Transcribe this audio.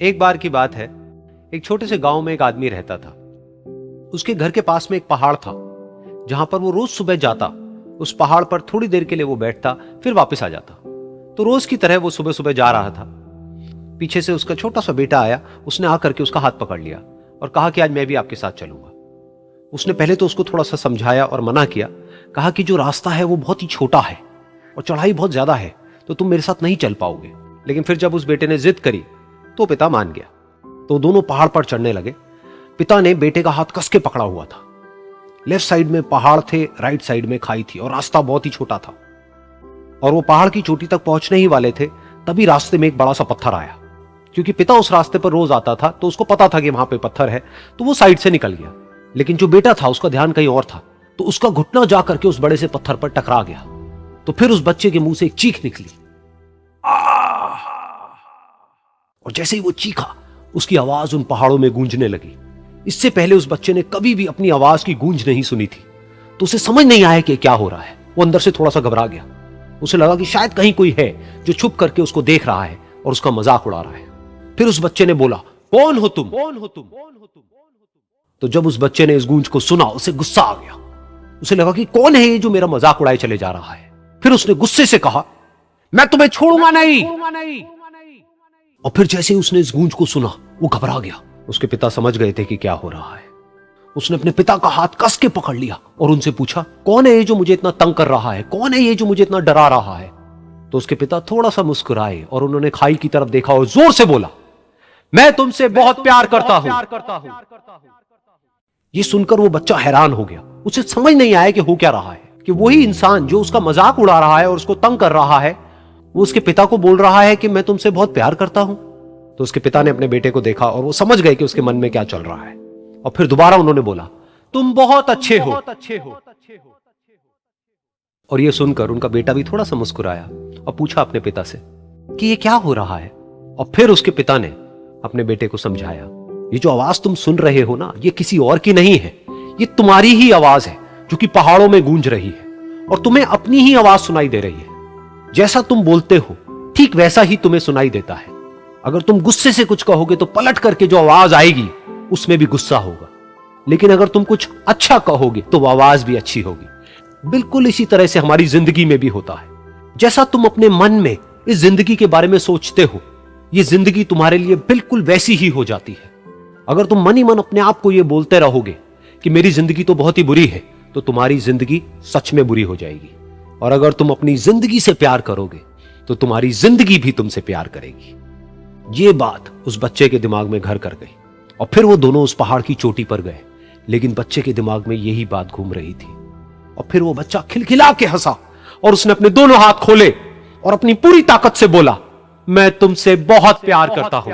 एक बार की बात है, एक छोटे से गांव में एक आदमी रहता था। उसके घर के पास में एक पहाड़ था, जहां पर वो रोज सुबह जाता। उस पहाड़ पर थोड़ी देर के लिए वो बैठता, फिर वापस आ जाता। तो रोज की तरह वो सुबह सुबह जा रहा था। पीछे से उसका छोटा सा बेटा आया। उसने आकर के उसका हाथ पकड़ लिया और कहा कि आज मैं भी आपके साथ चलूंगा। उसने पहले तो उसको थोड़ा सा समझाया और मना किया। कहा कि जो रास्ता है वो बहुत ही छोटा है और चढ़ाई बहुत ज्यादा है, तो तुम मेरे साथ नहीं चल पाओगे। लेकिन फिर जब उस बेटे ने जिद करी तो पिता मान गया। तो दोनों पहाड़ पर चढ़ने लगे। पिता ने बेटे का हाथ कस के पकड़ा हुआ था। लेफ्ट साइड में पहाड़ थे, राइट साइड में खाई थी और रास्ता बहुत ही छोटा था। और वो पहाड़ की चोटी तक पहुंचने ही वाले थे, तभी रास्ते में एक बड़ा सा पत्थर आया। क्योंकि पिता उस रास्ते पर रोज आता था, तो उसको पता था कि वहां पे पत्थर है, तो वो साइड से निकल गया। लेकिन जो बेटा था उसका ध्यान कहीं और था, तो उसका घुटना जा करके उस बड़े से पत्थर पर टकरा गया। तो फिर उस बच्चे के मुंह से एक चीख निकली। और जैसे ही वो चीखा, उसकी आवाज उन पहाड़ों में गूंजने लगी। इससे पहले उस बच्चे ने कभी भी अपनी आवाज की गूंज नहीं सुनी थी, तो उसे समझ नहीं आया कि क्या हो रहा है। वो अंदर से थोड़ा सा घबरा गया। उसे लगा कि शायद कहीं कोई है जो छुप करके उसको देख रहा है और उसका मजाक उड़ा रहा है। फिर उस बच्चे ने बोला, कौन हो तुम? तो जब उस बच्चे ने इस गूंज को सुना, उसे गुस्सा आ गया। उसे लगा कि कौन है ये जो मेरा मजाक उड़ाए चले जा रहा है। फिर उसने गुस्से से कहा, मैं तुम्हें छोड़ूंगा नहीं। और फिर जैसे ही उसने इस गूंज को सुना, वो घबरा गया। उसके पिता समझ गए थे कि क्या हो रहा है। उसने अपने पिता का हाथ कस के पकड़ लिया और उनसे पूछा, कौन है ये जो मुझे इतना तंग कर रहा है? कौन है ये जो मुझे इतना डरा रहा है? तो उसके पिता थोड़ा सा मुस्कुराए और उन्होंने खाई की तरफ देखा और जोर से बोला, मैं तुमसे बहुत प्यार करता हूं। ये सुनकर वो बच्चा हैरान हो गया। उसे समझ नहीं आया कि हो क्या रहा है, कि वही इंसान जो उसका मजाक उड़ा रहा है और उसको तंग कर रहा है, वो उसके पिता को बोल रहा है कि मैं तुमसे बहुत प्यार करता हूं। तो उसके पिता ने अपने बेटे को देखा और वो समझ गए कि उसके मन में क्या चल रहा है। और फिर दोबारा उन्होंने बोला, तुम बहुत अच्छे हो। और ये सुनकर उनका बेटा भी थोड़ा सा मुस्कुराया और पूछा अपने पिता से कि ये क्या हो रहा है। और फिर उसके पिता ने अपने बेटे को समझाया, ये जो आवाज तुम सुन रहे हो ना, ये किसी और की नहीं है, ये तुम्हारी ही आवाज है जो कि पहाड़ों में गूंज रही है और तुम्हें अपनी ही आवाज सुनाई दे रही है। जैसा तुम बोलते हो ठीक वैसा ही तुम्हें सुनाई देता है। अगर तुम गुस्से से कुछ कहोगे तो पलट करके जो आवाज आएगी उसमें भी गुस्सा होगा, लेकिन अगर तुम कुछ अच्छा कहोगे तो वो आवाज भी अच्छी होगी। बिल्कुल इसी तरह से हमारी जिंदगी में भी होता है। जैसा तुम अपने मन में इस जिंदगी के बारे में सोचते हो, ये जिंदगी तुम्हारे लिए बिल्कुल वैसी ही हो जाती है। अगर तुम मन ही मन अपने आप को ये बोलते रहोगे कि मेरी जिंदगी तो बहुत ही बुरी है, तो तुम्हारी जिंदगी सच में बुरी हो जाएगी। और अगर तुम अपनी जिंदगी से प्यार करोगे तो तुम्हारी जिंदगी भी तुमसे प्यार करेगी। ये बात उस बच्चे के दिमाग में घर कर गई और फिर वो दोनों उस पहाड़ की चोटी पर गए। लेकिन बच्चे के दिमाग में यही बात घूम रही थी। और फिर वो बच्चा खिलखिला के हंसा और उसने अपने दोनों हाथ खोले और अपनी पूरी ताकत से बोला, मैं तुमसे बहुत प्यार करता हूं।